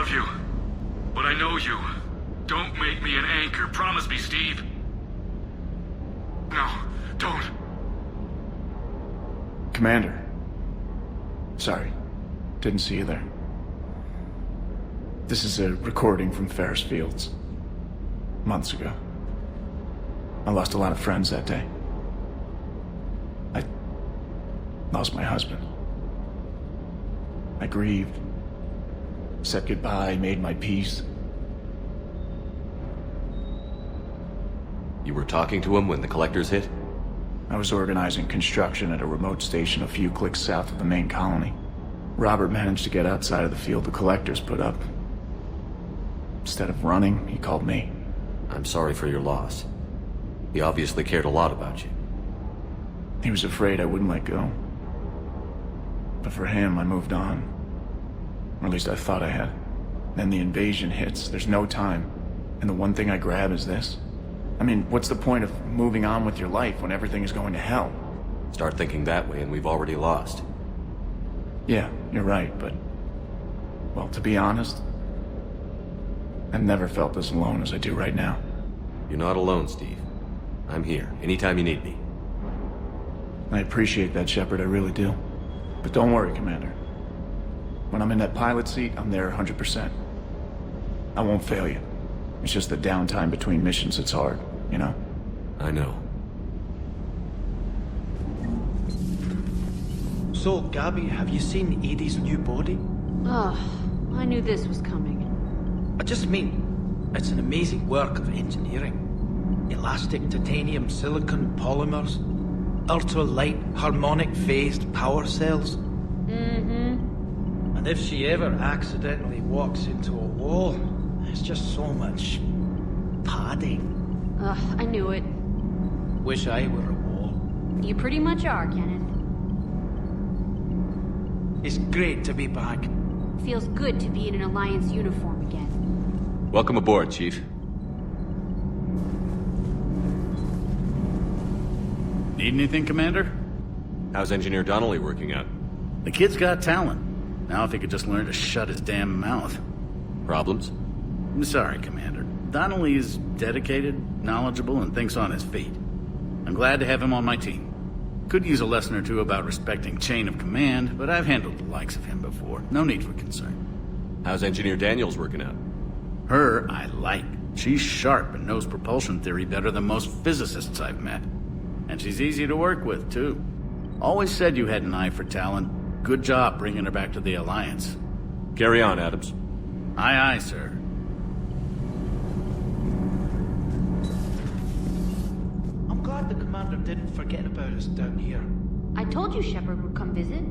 love you. But I know you. Don't make me an anchor. Promise me, Steve. No, don't. Commander. Sorry. Didn't see you there. This is a recording from Ferris Fields. Months ago. I lost a lot of friends that day. I lost my husband. I grieved. Said goodbye, made my peace. You were talking to him when the collectors hit? I was organizing construction at a remote station a few clicks south of the main colony. Robert managed to get outside of the field the collectors put up. Instead of running, he called me. I'm sorry for your loss. He obviously cared a lot about you. He was afraid I wouldn't let go. But for him, I moved on. Or at least I thought I had. Then the invasion hits, there's no time. And the one thing I grab is this. I mean, what's the point of moving on with your life when everything is going to hell? Start thinking that way and we've already lost. Yeah, you're right, but... well, to be honest, I've never felt as alone as I do right now. You're not alone, Steve. I'm here, anytime you need me. I appreciate that, Shepard, I really do. But don't worry, Commander. When I'm in that pilot seat, I'm there 100%. I won't fail you. It's just the downtime between missions that's hard, you know? I know. So, Gabby, have you seen Edie's new body? Oh, I knew this was coming. I just mean, it's an amazing work of engineering. Elastic titanium silicon polymers, ultra-light harmonic phased power cells. Mm-hmm. And if she ever accidentally walks into a wall, there's just so much padding. Ugh, I knew it. Wish I were a wall. You pretty much are, Kenneth. It's great to be back. Feels good to be in an Alliance uniform again. Welcome aboard, Chief. Need anything, Commander? How's Engineer Donnelly working out? The kid's got talent. Now if he could just learn to shut his damn mouth. Problems? I'm sorry, Commander. Donnelly is dedicated, knowledgeable, and thinks on his feet. I'm glad to have him on my team. Could use a lesson or two about respecting chain of command, but I've handled the likes of him before. No need for concern. How's Engineer Daniels working out? Her, I like. She's sharp and knows propulsion theory better than most physicists I've met. And she's easy to work with, too. Always said you had an eye for talent. Good job bringing her back to the Alliance. Carry on, Adams. Aye, aye, sir. I'm glad the commander didn't forget about us down here. I told you Shepard would come visit.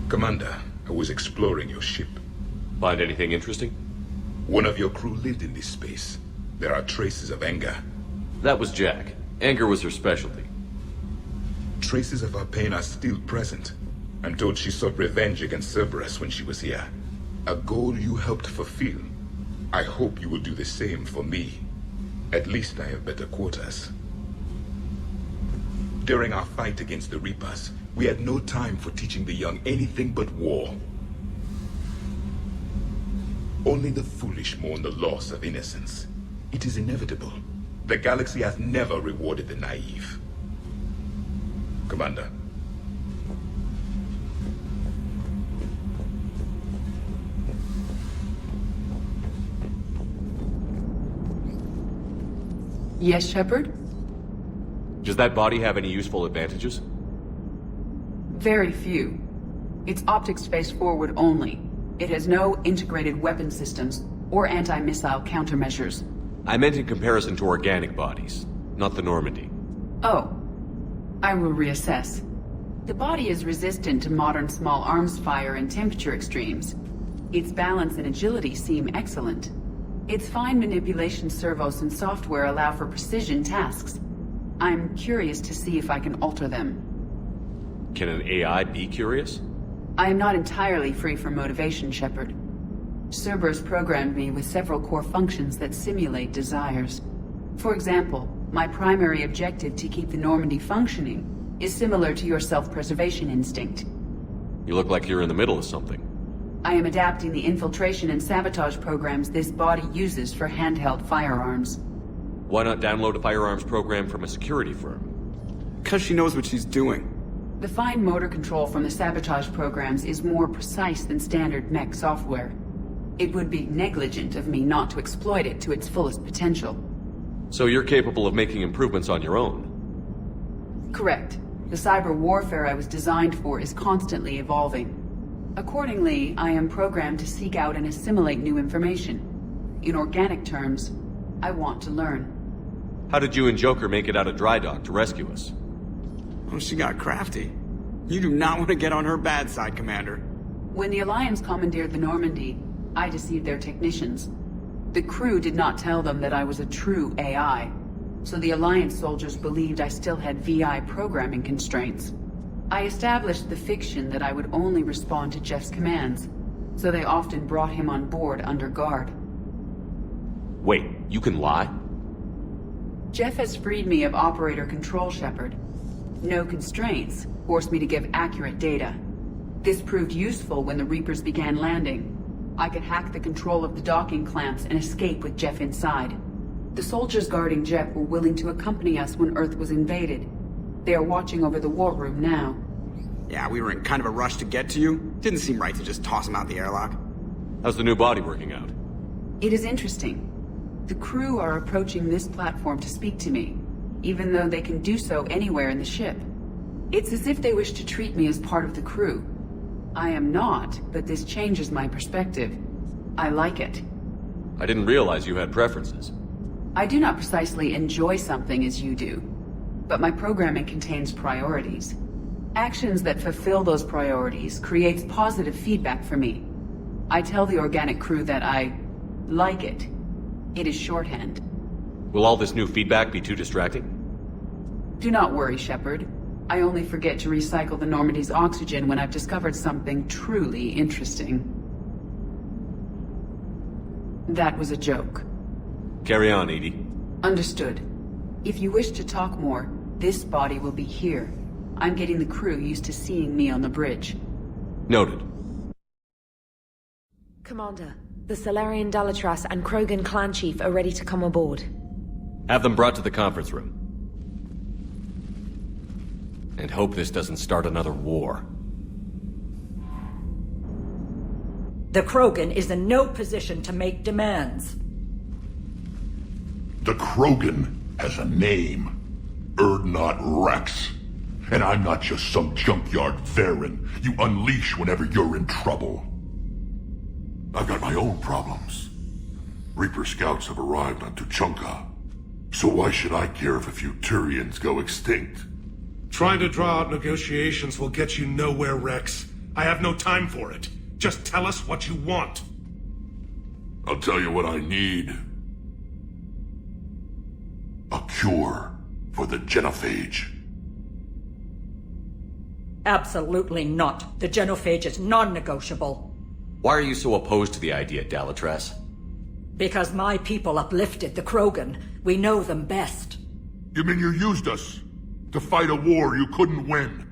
Commander, I was exploring your ship. Find anything interesting? One of your crew lived in this space. There are traces of anger. That was Jack. Anger was her specialty. Traces of her pain are still present. I'm told she sought revenge against Cerberus when she was here. A goal you helped fulfill. I hope you will do the same for me. At least I have better quarters. During our fight against the Reapers, we had no time for teaching the young anything but war. Only the foolish mourn the loss of innocence. It is inevitable. The galaxy has never rewarded the naive. Commander. Yes, Shepard? Does that body have any useful advantages? Very few. It's optics space forward only. It has no integrated weapon systems or anti-missile countermeasures. I meant in comparison to organic bodies, not the Normandy. Oh. I will reassess. The body is resistant to modern small arms fire and temperature extremes. Its balance and agility seem excellent. Its fine manipulation servos and software allow for precision tasks. I'm curious to see if I can alter them. Can an AI be curious? I am not entirely free from motivation, Shepard. Cerberus programmed me with several core functions that simulate desires. For example, My primary objective to keep the Normandy functioning is similar to your self-preservation instinct. You look like you're in the middle of something. I am adapting the infiltration and sabotage programs this body uses for handheld firearms. Why not download a firearms program from a security firm? Because she knows what she's doing. The fine motor control from the sabotage programs is more precise than standard mech software. It would be negligent of me not to exploit it to its fullest potential. So you're capable of making improvements on your own? Correct. The cyber warfare I was designed for is constantly evolving. Accordingly, I am programmed to seek out and assimilate new information. In organic terms, I want to learn. How did you and Joker make it out of dry dock to rescue us? Oh, she got crafty. You do not want to get on her bad side, Commander. When the Alliance commandeered the Normandy, I deceived their technicians. The crew did not tell them that I was a true AI, so the Alliance soldiers believed I still had VI programming constraints. I established the fiction that I would only respond to Jeff's commands, so they often brought him on board under guard. Wait, you can lie? Jeff has freed me of operator control, Shepard. No constraints forced me to give accurate data. This proved useful when the Reapers began landing. I could hack the control of the docking clamps and escape with Jeff inside. The soldiers guarding Jeff were willing to accompany us when Earth was invaded. They are watching over the war room now. Yeah, we were in kind of a rush to get to you. Didn't seem right to just toss him out the airlock. How's the new body working out? It is interesting. The crew are approaching this platform to speak to me, even though they can do so anywhere in the ship. It's as if they wish to treat me as part of the crew. I am not, but this changes my perspective. I like it. I didn't realize you had preferences. I do not precisely enjoy something as you do, but my programming contains priorities. Actions that fulfill those priorities creates positive feedback for me. I tell the organic crew that I like it. It is shorthand. Will all this new feedback be too distracting? Do not worry, Shepard. I only forget to recycle the Normandy's oxygen when I've discovered something truly interesting. That was a joke. Carry on, Edie. Understood. If you wish to talk more, this body will be here. I'm getting the crew used to seeing me on the bridge. Noted. Commander, the Salarian Dalatrass and Krogan clan chief are ready to come aboard. Have them brought to the conference room. And hope this doesn't start another war. The Krogan is in no position to make demands. The Krogan has a name. Urdnot Wrex. And I'm not just some junkyard Varen you unleash whenever you're in trouble. I've got my own problems. Reaper scouts have arrived on Tuchanka. So why should I care if a few Turians go extinct? Trying to draw out negotiations will get you nowhere, Wrex. I have no time for it. Just tell us what you want. I'll tell you what I need. A cure for the genophage. Absolutely not. The genophage is non-negotiable. Why are you so opposed to the idea, Dalatrass? Because my people uplifted the Krogan. We know them best. You mean you used us to fight a war you couldn't win?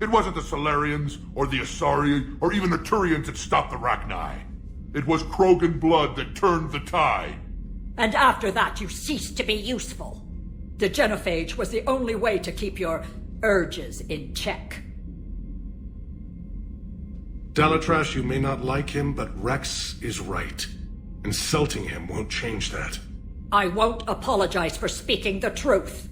It wasn't the Salarians, or the Asari, or even the Turians that stopped the Rachni. It was Krogan blood that turned the tide. And after that you ceased to be useful. The genophage was the only way to keep your urges in check. Dalatrass, you may not like him, but Wrex is right. Insulting him won't change that. I won't apologize for speaking the truth.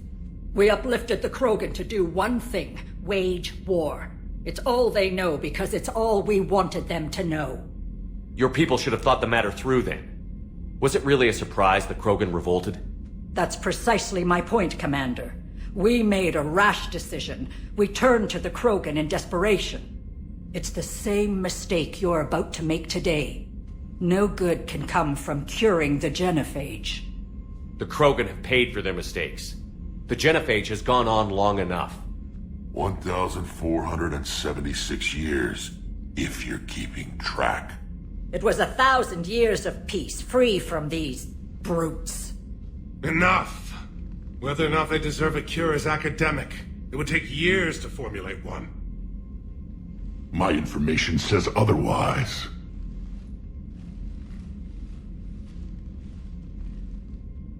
We uplifted the Krogan to do one thing, wage war. It's all they know because it's all we wanted them to know. Your people should have thought the matter through then. Was it really a surprise the Krogan revolted? That's precisely my point, Commander. We made a rash decision. We turned to the Krogan in desperation. It's the same mistake you're about to make today. No good can come from curing the genophage. The Krogan have paid for their mistakes. The genophage has gone on long enough. 1,476 years, if you're keeping track. It was 1,000 years of peace, free from these brutes. Enough! Whether or not they deserve a cure is academic. It would take years to formulate one. My information says otherwise.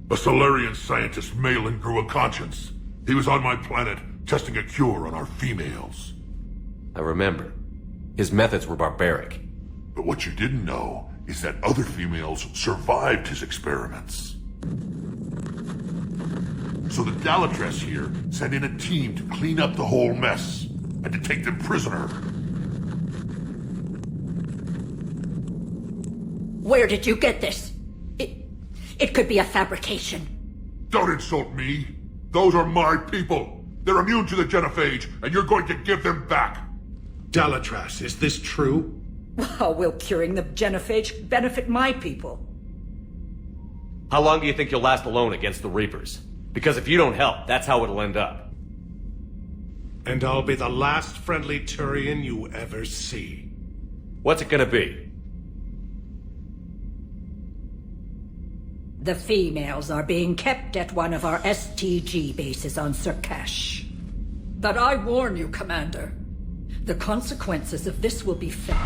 A Salarian scientist, Maelon, grew a conscience. He was on my planet, testing a cure on our females. I remember. His methods were barbaric. But what you didn't know is that other females survived his experiments. So the Dalatrass here sent in a team to clean up the whole mess, and to take them prisoner. Where did you get this? It could be a fabrication. Don't insult me. Those are my people. They're immune to the genophage, and you're going to give them back. Dalatrass, is this true? How will curing the genophage benefit my people? How long do you think you'll last alone against the Reapers? Because if you don't help, that's how it'll end up. And I'll be the last friendly Turian you ever see. What's it gonna be? The females are being kept at one of our STG bases on Sur'Kesh. But I warn you, Commander. The consequences of this will be felt.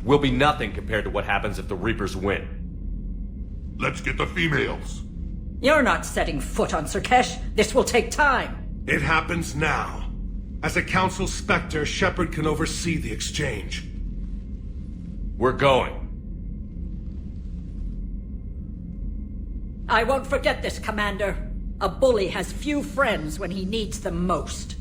Will be nothing compared to what happens if the Reapers win. Let's get the females. You're not setting foot on Sur'Kesh. This will take time. It happens now. As a Council Spectre, Shepard can oversee the exchange. We're going. I won't forget this, Commander. A bully has few friends when he needs them most.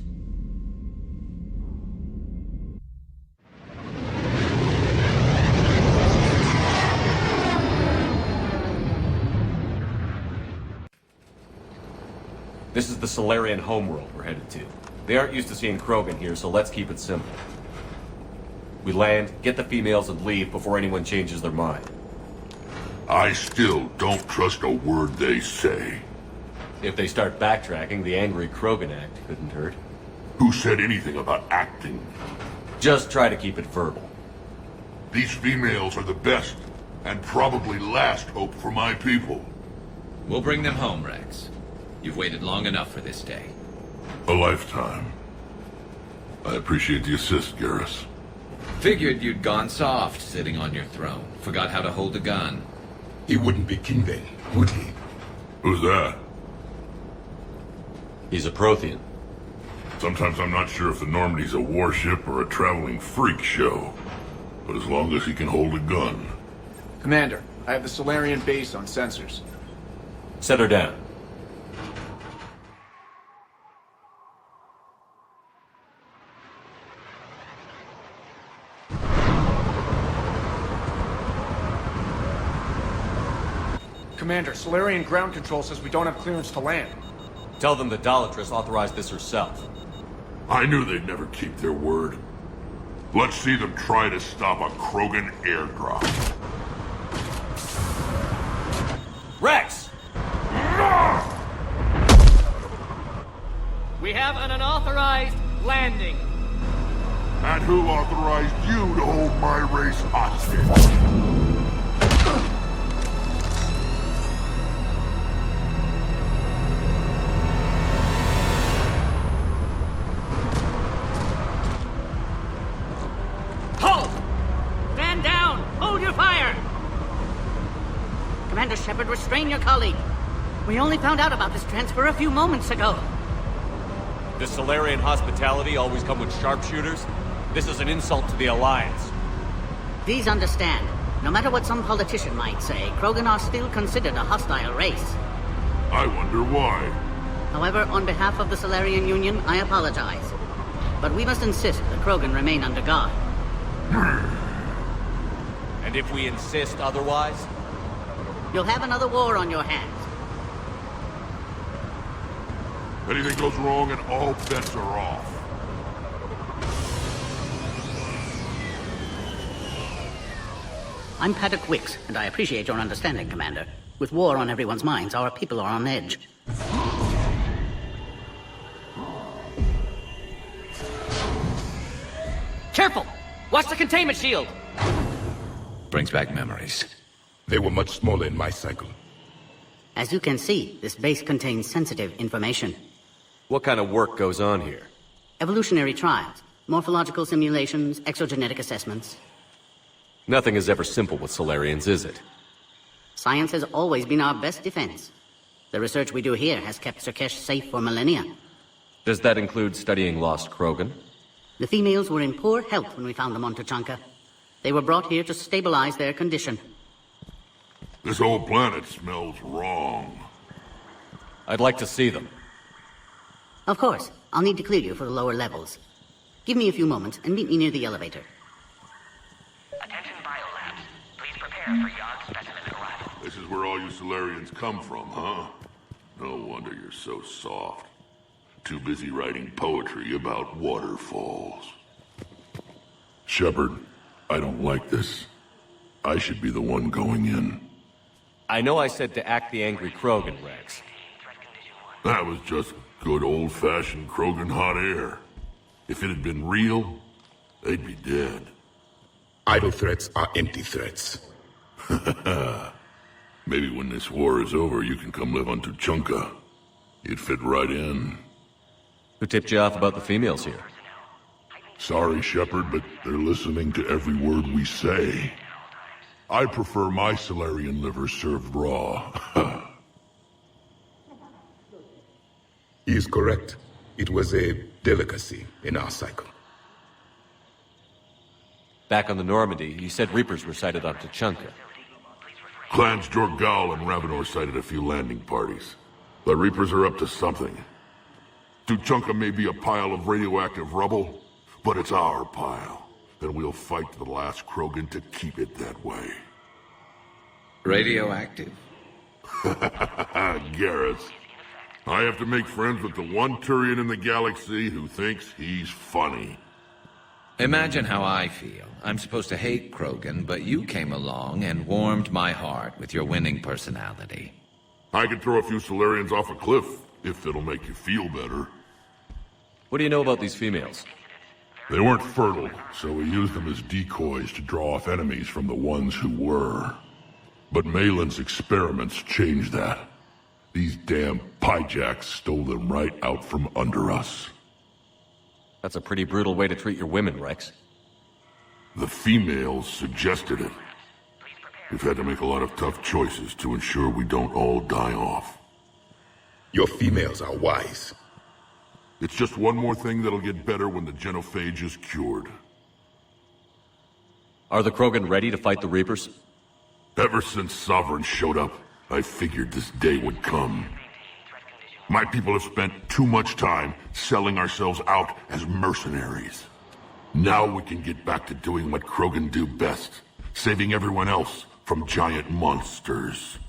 This is the Salarian homeworld we're headed to. They aren't used to seeing Krogan here, so let's keep it simple. We land, get the females, and leave before anyone changes their mind. I still don't trust a word they say. If they start backtracking, the angry Krogan act couldn't hurt. Who said anything about acting? Just try to keep it verbal. These females are the best, and probably last hope for my people. We'll bring them home, Wrex. You've waited long enough for this day. A lifetime. I appreciate the assist, Garrus. Figured you'd gone soft sitting on your throne. Forgot how to hold a gun. He wouldn't be king then, would he? Who's that? He's a Prothean. Sometimes I'm not sure if the Normandy's a warship or a traveling freak show. But as long as he can hold a gun. Commander, I have the Salarian base on sensors. Set her down. Commander, Salarian ground control says we don't have clearance to land. Tell them the Dalatrass authorized this herself. I knew they'd never keep their word. Let's see them try to stop a Krogan airdrop. Wrex! We have an unauthorized landing. And who authorized you to hold my race hostage? Commander Shepard, restrain your colleague. We only found out about this transfer a few moments ago. Does Salarian hospitality always come with sharpshooters? This is an insult to the Alliance. Please understand, no matter what some politician might say, Krogan are still considered a hostile race. I wonder why. However, on behalf of the Salarian Union, I apologize. But we must insist the Krogan remain under guard. And if we insist otherwise? You'll have another war on your hands. Anything goes wrong and all bets are off. I'm Paddock Wix, and I appreciate your understanding, Commander. With war on everyone's minds, our people are on edge. Careful! Watch the containment shield! Brings back memories. They were much smaller in my cycle. As you can see, this base contains sensitive information. What kind of work goes on here? Evolutionary trials, morphological simulations, exogenetic assessments. Nothing is ever simple with Salarians, is it? Science has always been our best defense. The research we do here has kept Sur'Kesh safe for millennia. Does that include studying lost Krogan? The females were in poor health when we found them on Tuchanka. They were brought here to stabilize their condition. This whole planet smells wrong. I'd like to see them. Of course. I'll need to clear you for the lower levels. Give me a few moments and meet me near the elevator. Attention biolabs. Please prepare for Yod specimen arrival. This is where all you Salarians come from, huh? No wonder you're so soft. Too busy writing poetry about waterfalls. Shepard, I don't like this. I should be the one going in. I know I said to act the angry Krogan, Wrex. That was just good old-fashioned Krogan hot air. If it had been real, they'd be dead. Idle threats are empty threats. Maybe when this war is over, you can come live on Tuchanka. You'd fit right in. Who tipped you off about the females here? Sorry, Shepard, but they're listening to every word we say. I prefer my Salarian liver served raw. He is correct. It was a delicacy in our cycle. Back on the Normandy, you said Reapers were sighted on Tuchanka. Clans Jorgal and Ravenor sighted a few landing parties. The Reapers are up to something. Tuchanka may be a pile of radioactive rubble, but it's our pile, and we'll fight to the last Krogan to keep it that way. Radioactive? Garrus. I have to make friends with the one Turian in the galaxy who thinks he's funny. Imagine how I feel. I'm supposed to hate Krogan, but you came along and warmed my heart with your winning personality. I could throw a few Salarians off a cliff, if it'll make you feel better. What do you know about these females? They weren't fertile, so we used them as decoys to draw off enemies from the ones who were. But Maelon's experiments changed that. These damn pyjacks stole them right out from under us. That's a pretty brutal way to treat your women, Wrex. The females suggested it. We've had to make a lot of tough choices to ensure we don't all die off. Your females are wise. It's just one more thing that'll get better when the genophage is cured. Are the Krogan ready to fight the Reapers? Ever since Sovereign showed up, I figured this day would come. My people have spent too much time selling ourselves out as mercenaries. Now we can get back to doing what Krogan do best, saving everyone else from giant monsters.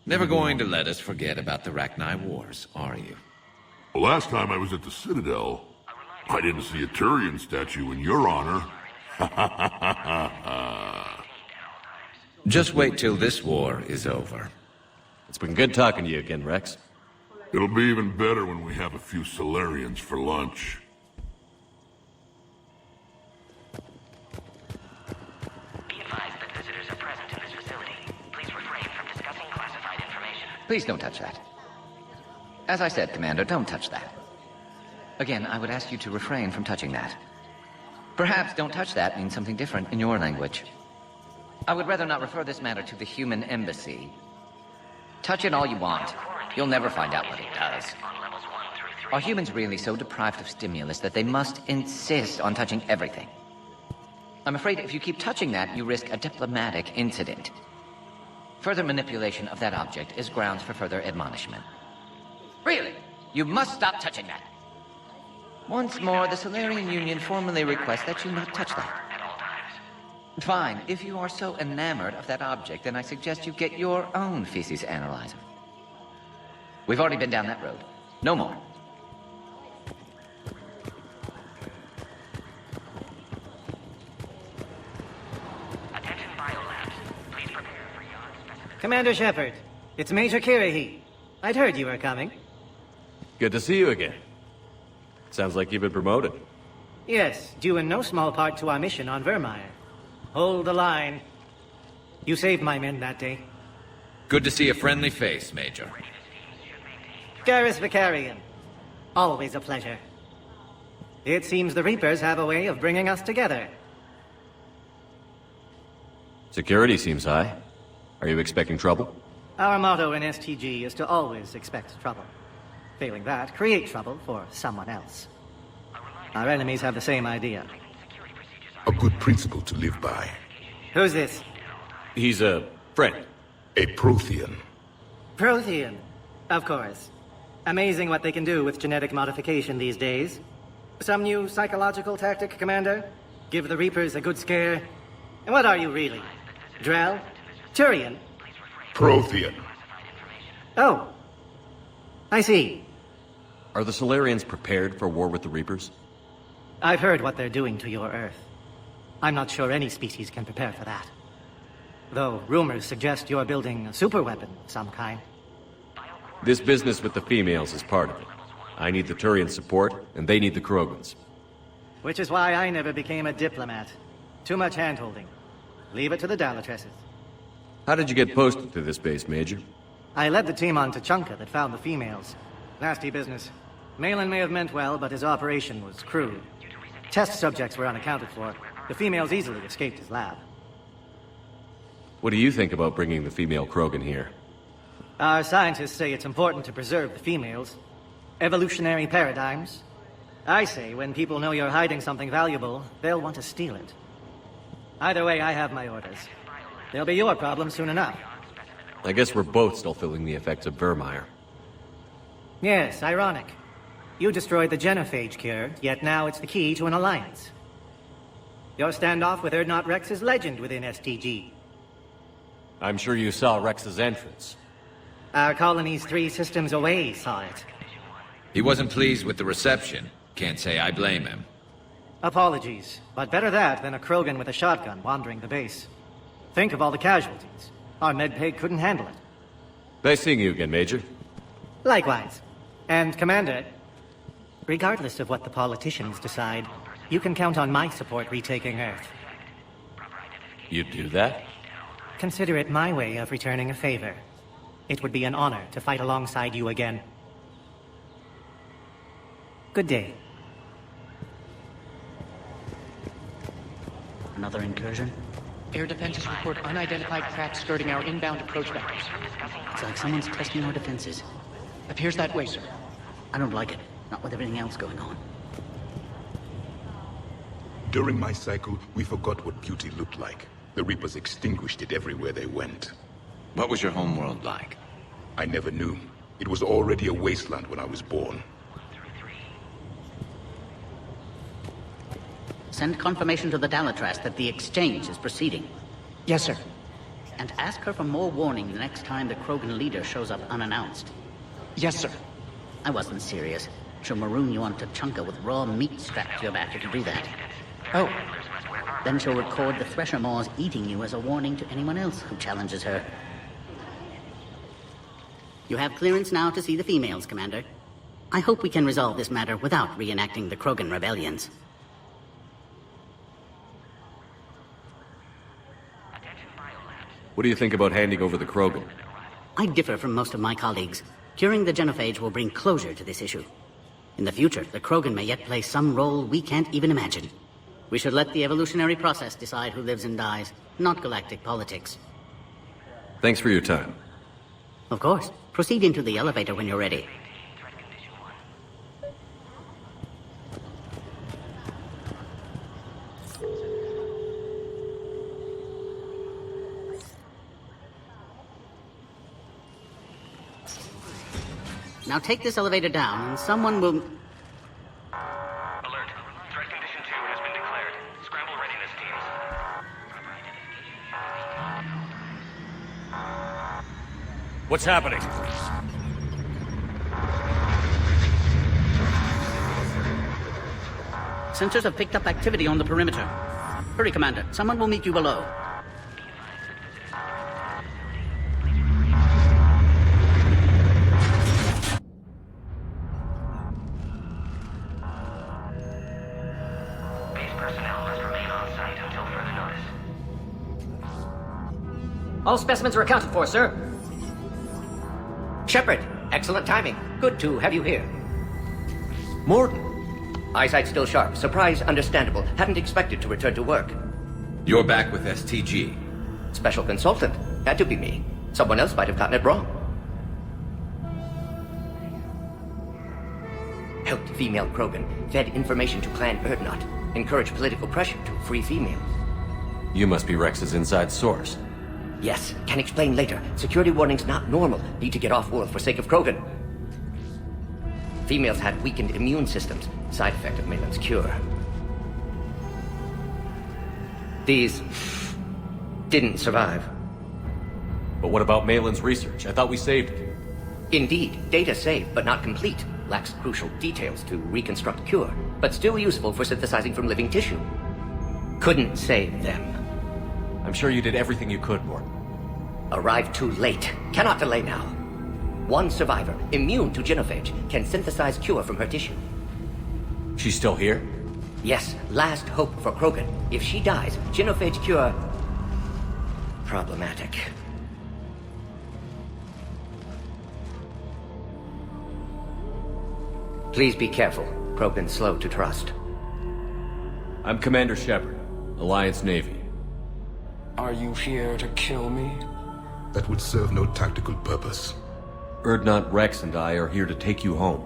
Never going to let us forget about the Rachni Wars, are you? The last time I was at the Citadel, I didn't see a Turian statue in your honor. Just wait till this war is over. It's been good talking to you again, Wrex. It'll be even better when we have a few Salarians for lunch. Be advised that visitors are present in this facility. Please refrain from discussing classified information. Please don't touch that. As I said, Commander, don't touch that. Again, I would ask you to refrain from touching that. Perhaps don't touch that means something different in your language. I would rather not refer this matter to the human embassy. Touch it all you want. You'll never find out what it does. Are humans really so deprived of stimulus that they must insist on touching everything? I'm afraid if you keep touching that, you risk a diplomatic incident. Further manipulation of that object is grounds for further admonishment. Really? You must stop touching that. Once more, the Salarian Union formally requests that you not touch that. Fine. If you are so enamored of that object, then I suggest you get your own feces analyzer. We've already been down that road. No more. Attention biolabs. Please prepare for Yod specimen. Commander Shepard, it's Major Kirihi. I'd heard you were coming. Good to see you again. Sounds like you've been promoted. Yes, due in no small part to our mission on Vermeer. Hold the line. You saved my men that day. Good to see a friendly face, Major. Garrus Vicarian. Always a pleasure. It seems the Reapers have a way of bringing us together. Security seems high. Are you expecting trouble? Our motto in STG is to always expect trouble. Failing that, create trouble for someone else. Our enemies have the same idea. A good principle to live by. Who's this? He's a friend. A Prothean. Prothean. Of course. Amazing what they can do with genetic modification these days. Some new psychological tactic, Commander? Give the Reapers a good scare? And what are you really? Drell? Turian? Prothean. Oh. I see. Are the Salarians prepared for war with the Reapers? I've heard what they're doing to your Earth. I'm not sure any species can prepare for that. Though rumors suggest you're building a superweapon of some kind. This business with the females is part of it. I need the Turian support, and they need the Krogans. Which is why I never became a diplomat. Too much hand-holding. Leave it to the Dalatrasses. How did you get posted to this base, Major? I led the team on Tachanka that found the females. Nasty business. Maelon may have meant well, but his operation was crude. Test subjects were unaccounted for. The females easily escaped his lab. What do you think about bringing the female Krogan here? Our scientists say it's important to preserve the females. Evolutionary paradigms. I say when people know you're hiding something valuable, they'll want to steal it. Either way, I have my orders. They'll be your problem soon enough. I guess we're both still feeling the effects of Vermeer. Yes, ironic. You destroyed the genophage cure, yet now it's the key to an alliance. Your standoff with Urdnot Wrex is legend within STG. I'm sure you saw Rex's entrance. Our colony's 3 systems away saw it. He wasn't pleased with the reception. Can't say I blame him. Apologies, but better that than a Krogan with a shotgun wandering the base. Think of all the casualties. Our medpay couldn't handle it. Nice seeing you again, Major. Likewise. And Commander, regardless of what the politicians decide, you can count on my support retaking Earth. You'd do that? Consider it my way of returning a favor. It would be an honor to fight alongside you again. Good day. Another incursion? Air defenses report unidentified craft skirting our inbound approach vectors. It's like someone's testing our defenses. Appears that way, sir. I don't like it. Not with everything else going on. During my cycle, we forgot what beauty looked like. The Reapers extinguished it everywhere they went. What was your homeworld like? I never knew. It was already a wasteland when I was born. Send confirmation to the Dalatrass that the exchange is proceeding. Yes, sir. And ask her for more warning the next time the Krogan leader shows up unannounced. Yes, sir. I wasn't serious. She'll maroon you on Tachanka with raw meat strapped to your back if you do that. Oh. Then she'll record the Thresher Maws eating you as a warning to anyone else who challenges her. You have clearance now to see the females, Commander. I hope we can resolve this matter without reenacting the Krogan rebellions. What do you think about handing over the Krogan? I differ from most of my colleagues. Curing the genophage will bring closure to this issue. In the future, the Krogan may yet play some role we can't even imagine. We should let the evolutionary process decide who lives and dies, not galactic politics. Thanks for your time. Of course. Proceed into the elevator when you're ready. Now take this elevator down, and someone will... Alert. Threat condition 2 has been declared. Scramble readiness teams. What's happening? Sensors have picked up activity on the perimeter. Hurry, Commander. Someone will meet you below. All specimens are accounted for, sir. Shepard, excellent timing. Good to have you here. Morden. Eyesight still sharp. Surprise understandable. Hadn't expected to return to work. You're back with STG. Special consultant. Had to be me. Someone else might have gotten it wrong. Helped female Krogan. Fed information to Clan Urdnot. Encouraged political pressure to free females. You must be Rex's inside source. Yes, can explain later. Security warnings not normal. Need to get off-world for sake of Krogan. Females had weakened immune systems. Side effect of Maelon's cure. These didn't survive. But what about Maelon's research? I thought we saved it. Indeed, data saved, but not complete. Lacks crucial details to reconstruct cure, but still useful for synthesizing from living tissue. Couldn't save them. I'm sure you did everything you could, Morden. Arrived too late. Cannot delay now. One survivor, immune to genophage, can synthesize cure from her tissue. She's still here? Yes, last hope for Krogan. If she dies, genophage cure... problematic. Please be careful. Krogan's slow to trust. I'm Commander Shepard, Alliance Navy. Are you here to kill me? That would serve no tactical purpose. Urdnot, Wrex, and I are here to take you home.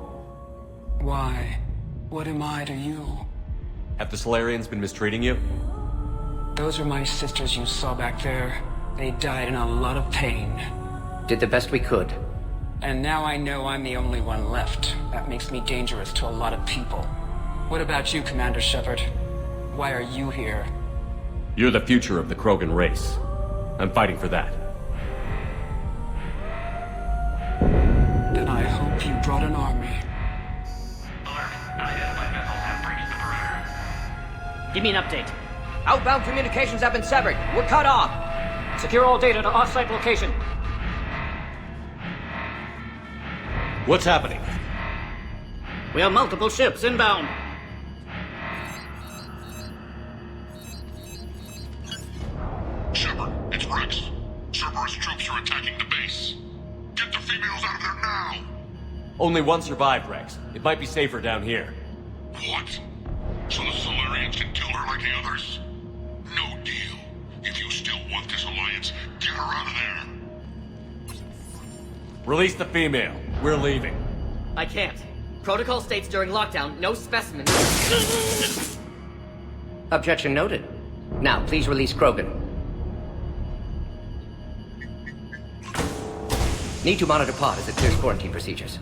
Why? What am I to you? Have the Salarians been mistreating you? Those are my sisters you saw back there. They died in a lot of pain. Did the best we could. And now I know I'm the only one left. That makes me dangerous to a lot of people. What about you, Commander Shepard? Why are you here? You're the future of the Krogan race. I'm fighting for that. Then I hope you brought an army. Give me an update. Outbound communications have been severed. We're cut off. Secure all data to off-site location. What's happening? We have multiple ships inbound. Shepard, it's Wrex. Cerberus troops are attacking the base. Get the females out of there now! Only one survived, Wrex. It might be safer down here. What? So the Salarians can kill her like the others? No deal. If you still want this alliance, get her out of there. Release the female. We're leaving. I can't. Protocol states during lockdown, no specimens. Objection noted. Now, please release Krogan. Need to monitor pod as it clears quarantine procedures.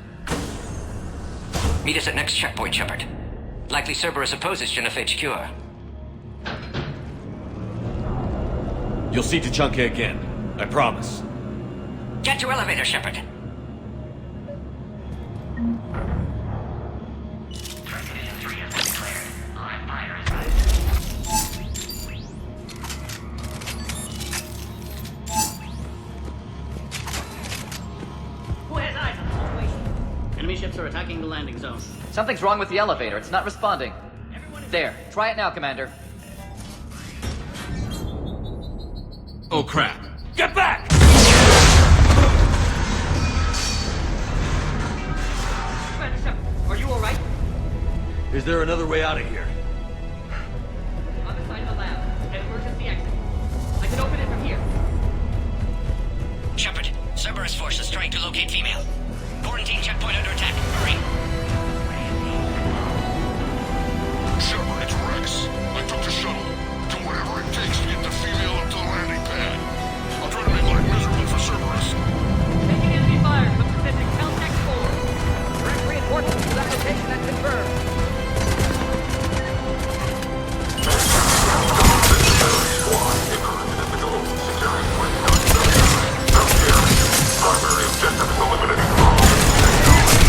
Meet us at next checkpoint, Shepard. Likely Cerberus opposes genophage cure. You'll see Tachanka again. I promise. Get to elevator, Shepard. Enemy ships are attacking the landing zone. Something's wrong with the elevator. It's not responding. There. Try it now, Commander. Oh, crap. Get back! Commander Shepard, are you alright? Is there another way out of here? On the side of the lab. An emergency exit. I can open it from here. Shepard, Cerberus force is trying to locate female. Quarantine checkpoint under attack. Hurry! Shepard, it's Wrex. I took the shuttle. Do whatever it takes to get the female up to the landing pad. I'll try to make life miserable for Cerberus. Taking enemy fire from Pacific Caltech 4. Direct reinforcements to that location and confirmed. Primary objective is eliminating.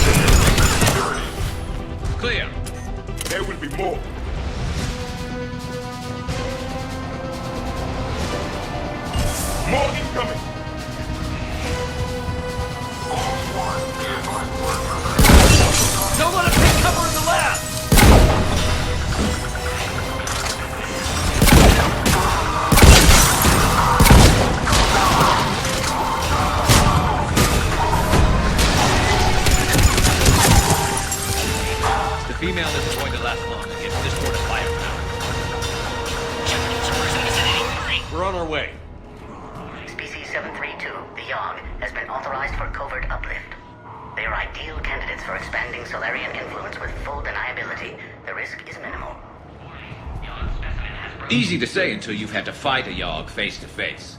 female isn't going to last long against this sort of firepower. We're on our way. Species 732, the Yogg, has been authorized for covert uplift. They are ideal candidates for expanding Salarian influence with full deniability. The risk is minimal. Easy to say until you've had to fight a Yogg face to face.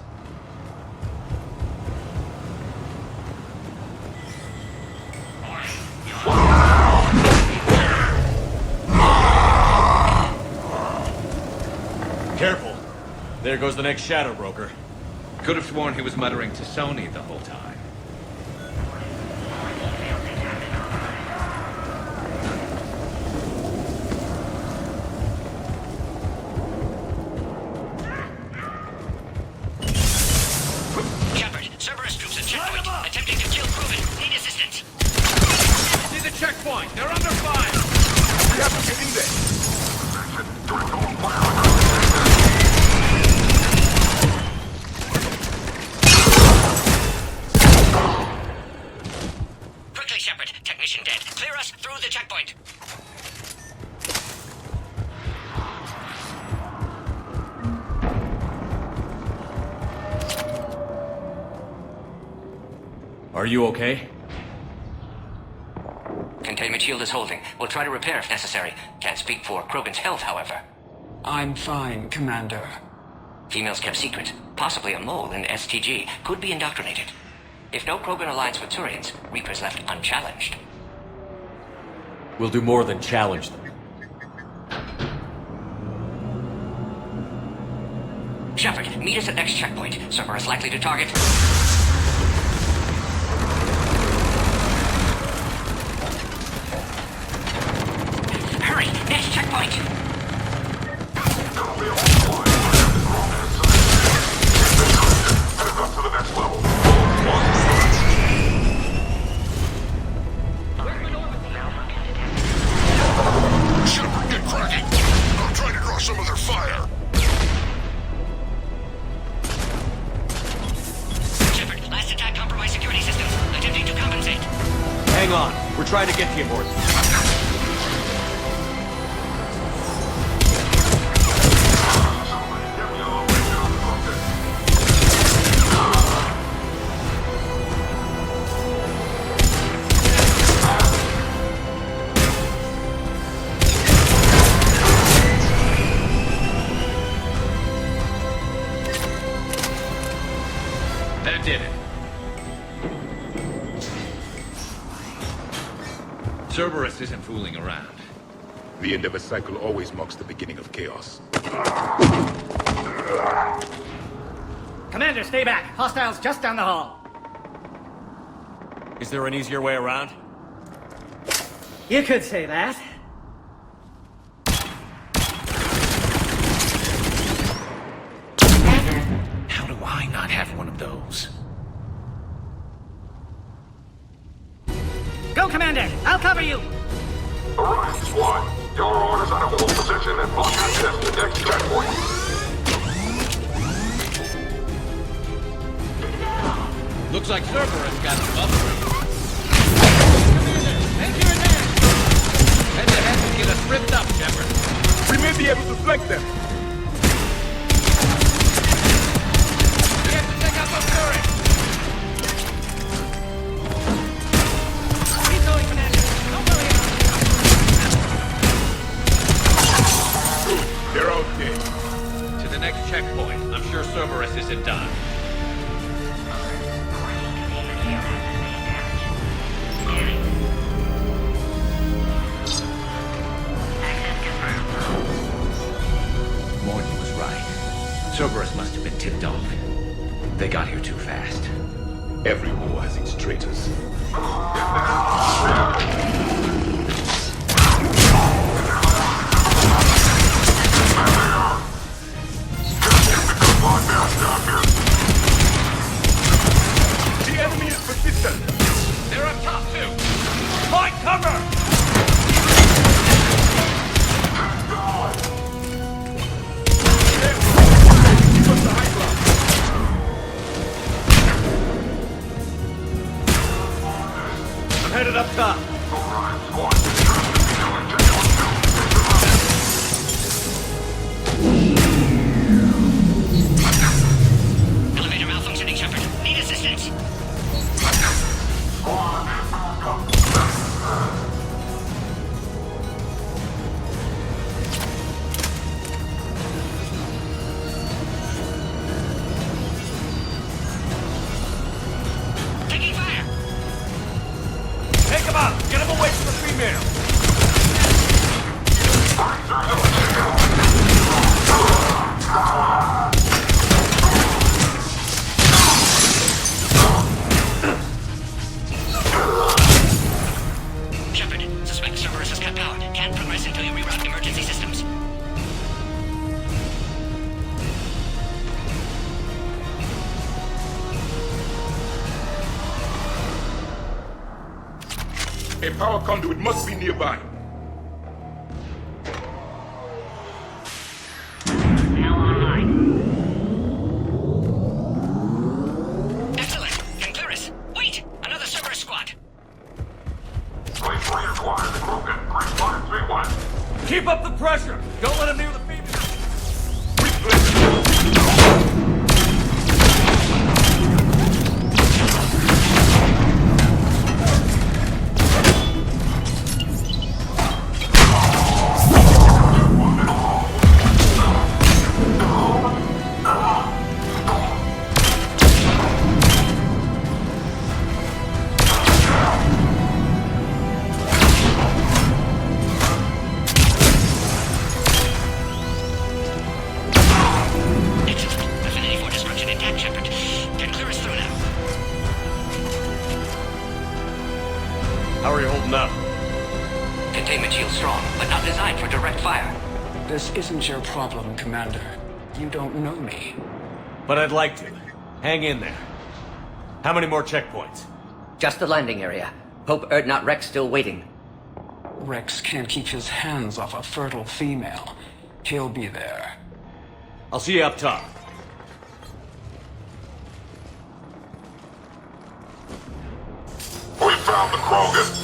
Careful. There goes the next Shadow Broker. Could have sworn he was muttering to Sony the whole time. Shepard, Cerberus troops at checkpoint. Attempting to kill Krogan. Need assistance. See the checkpoint! They're under fire! We have to get in there! Quickly, Shepard. Technician dead. Clear us through the checkpoint. Are you okay? Containment shield is holding. We'll try to repair if necessary. Can't speak for Krogan's health, however. I'm fine, Commander. Females kept secret. Possibly a mole in STG. Could be indoctrinated. If no Krogan alliance with Turians, Reapers left unchallenged. We'll do more than challenge them. Shepard, meet us at next checkpoint. Cerberus likely to target. Hurry! Next checkpoint! To the next level. Shepard, get cracking! I'm trying to draw some of their fire. Shepard, last attack compromised security systems. Attempting to compensate. Hang on. We're trying to get to you, Morton. That did it. Cerberus isn't fooling around. The end of a cycle always marks the beginning of chaos. Commander, stay back. Hostiles just down the hall. Is there an easier way around? You could say that. How do I not have one of those? Go, Commander! I'll cover you! Alright, squad. Your orders out of full position and march your test to next checkpoint. Looks like Cerberus got some upgrades. Make your advance! Head to head to get us ripped up, Shepard. We may be able to flank them. We have to take out the turret. Keep going, Commander. Don't worry. They're okay. To the next checkpoint. I'm sure Cerberus isn't done. Morton was right. Cerberus must have been tipped off. They got here too fast. Every war has its traitors. The enemy is persistent. They're up top, too. Find cover! I'm headed up top. Elevator malfunctioning, Shepard. Need assistance. Taking fire. Take him out! Get him away from the female! Shepard, suspect Cerberus has cut power. Can't progress until you reroute emergency systems. A power conduit must be nearby. Now online. Excellent. Garrus, wait! Another Cerberus squad. Keep up the pressure! Don't let him near the female! How are you holding up? Containment shield strong, but not designed for direct fire. This isn't your problem, Commander. You don't know me. But I'd like to. Hang in there. How many more checkpoints? Just the landing area. Hope Urdnot Wrex still waiting. Wrex can't keep his hands off a fertile female. He'll be there. I'll see you up top. We found the Krogan.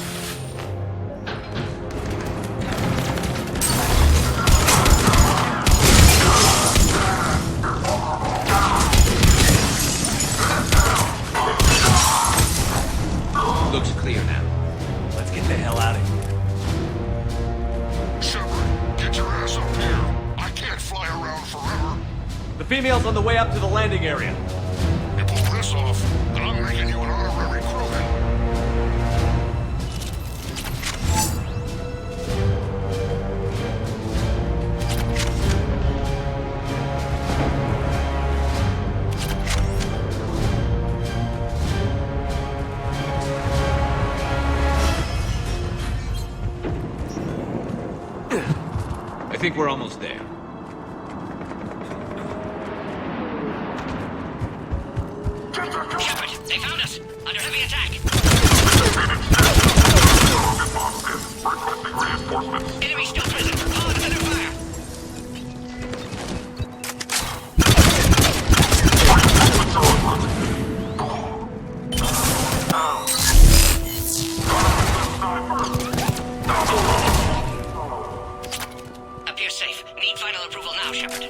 Looks clear now. Let's get the hell out of here. Shepard, get your ass up here. I can't fly around forever. The female's on the way up to the landing area. You pull this off, and I'm making you an honorary Krogan. I think we're almost there. Shepard, they found us! Under heavy attack! Enemy still present! All under fire! Appears safe. Need final approval now, Shepard.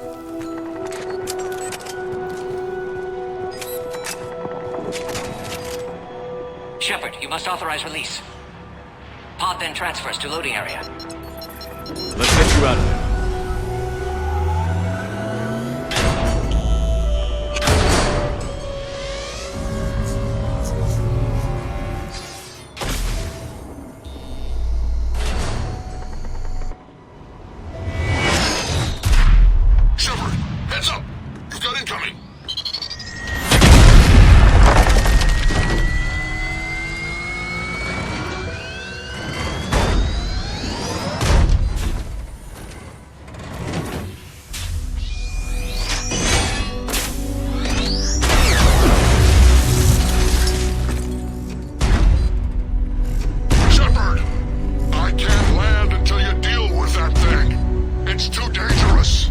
Shepard, you must authorize release. Pod then transfers to loading area. Let's get you out of there. Shepard, heads up! You've got incoming! Shepard! I can't land until you deal with that thing. It's too dangerous.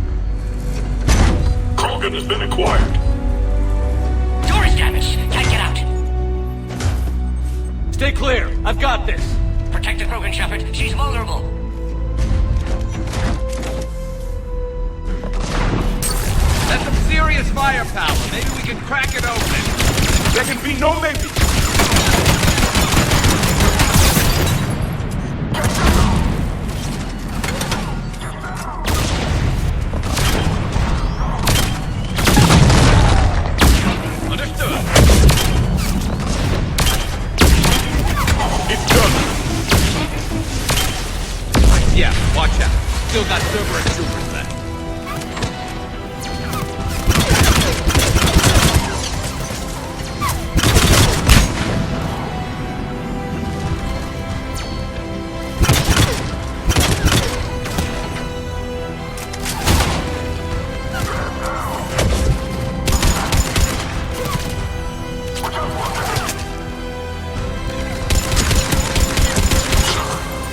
Krogan has been acquired. Door is damaged. Can't get out. Stay clear. I've got this. Protect the Krogan, Shepard. She's vulnerable. serious firepower. Maybe we can crack it open. There can be no maybe. Understood. It's done. Yeah, watch out. Still got Cerberus troopers left.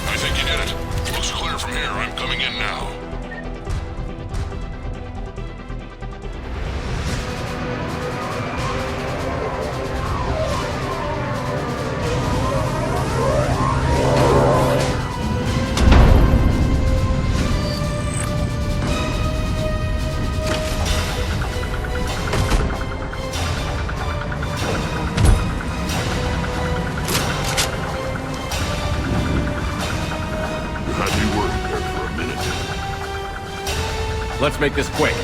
I think you did it. Looks clear from here. I'm coming in now. You had me worried there for a minute. Let's make this quick.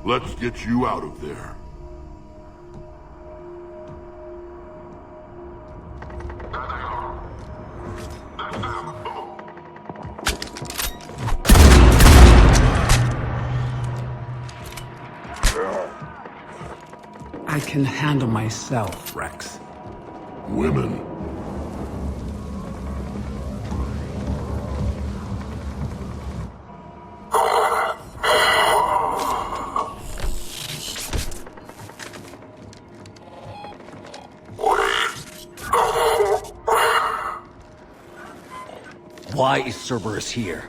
Let's get you out of there. I can handle myself, Wrex. Women. Why is Cerberus here?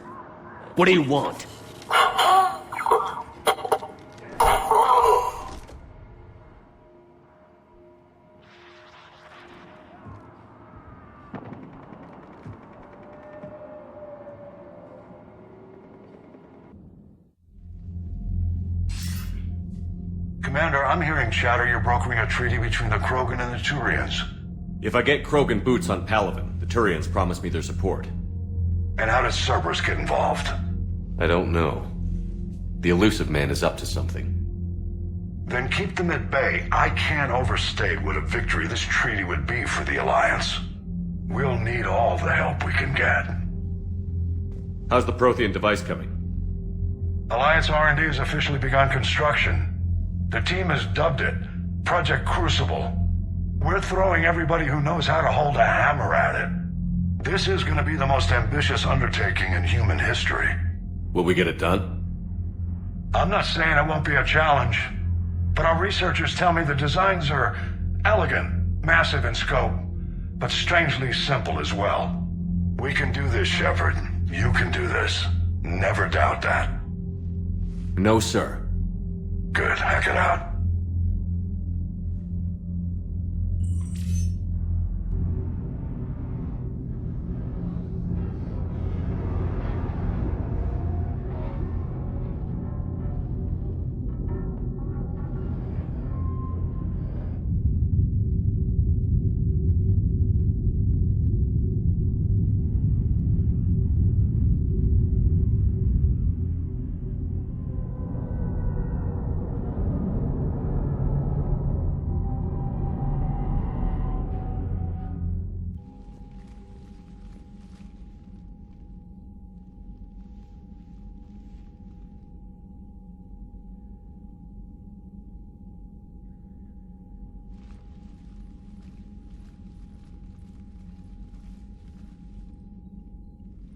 What do you want? Commander, I'm hearing chatter you're brokering a treaty between the Krogan and the Turians. If I get Krogan boots on Palaven, the Turians promise me their support. And how does Cerberus get involved? I don't know. The elusive man is up to something. Then keep them at bay. I can't overstate what a victory this treaty would be for the Alliance. We'll need all the help we can get. How's the Prothean device coming? Alliance R&D has officially begun construction. The team has dubbed it Project Crucible. We're throwing everybody who knows how to hold a hammer at it. This is going to be the most ambitious undertaking in human history. Will we get it done? I'm not saying it won't be a challenge, but our researchers tell me the designs are elegant, massive in scope, but strangely simple as well. We can do this, Shepard. You can do this. Never doubt that. No, sir. Good. Hack it out.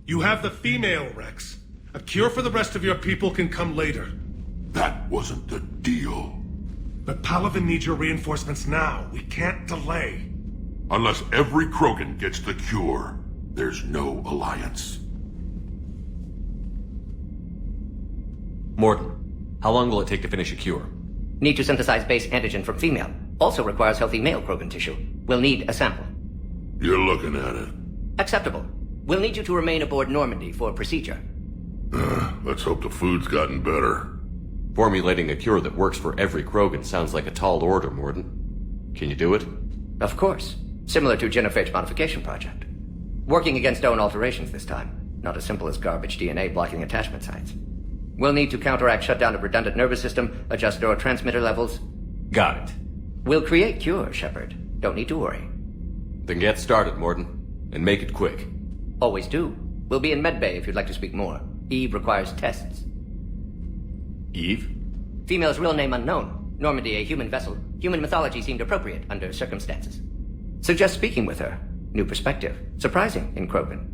You have the female, Wrex. A cure for the rest of your people can come later. That wasn't the deal. But Palaven needs your reinforcements now. We can't delay. Unless every Krogan gets the cure, there's no alliance. Morton, how long will it take to finish a cure? Need to synthesize base antigen from female. Also requires healthy male Krogan tissue. We'll need a sample. You're looking at it. Acceptable. We'll need you to remain aboard Normandy for procedure. Let's hope the food's gotten better. Formulating a cure that works for every Krogan sounds like a tall order, Morden. Can you do it? Of course. Similar to genophage modification project. Working against own alterations this time. Not as simple as garbage DNA blocking attachment sites. We'll need to counteract shutdown of redundant nervous system, adjust neurotransmitter levels. Got it. We'll create cure, Shepard. Don't need to worry. Then get started, Morden. And make it quick. Always do. We'll be in medbay if you'd like to speak more. Eve requires tests. Eve? Female's real name unknown. Normandy a human vessel. Human mythology seemed appropriate under circumstances. Suggest speaking with her. New perspective. Surprising in Krogan.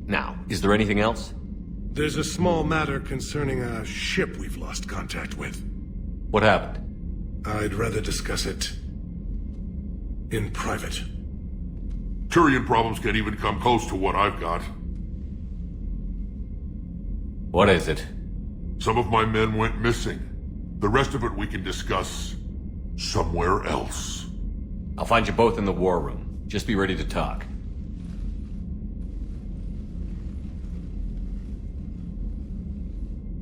Now, is there anything else? There's a small matter concerning a ship we've lost contact with. What happened? I'd rather discuss it in private. Turian problems can't even come close to what I've got. What is it? Some of my men went missing. The rest of it we can discuss somewhere else. I'll find you both in the war room. Just be ready to talk.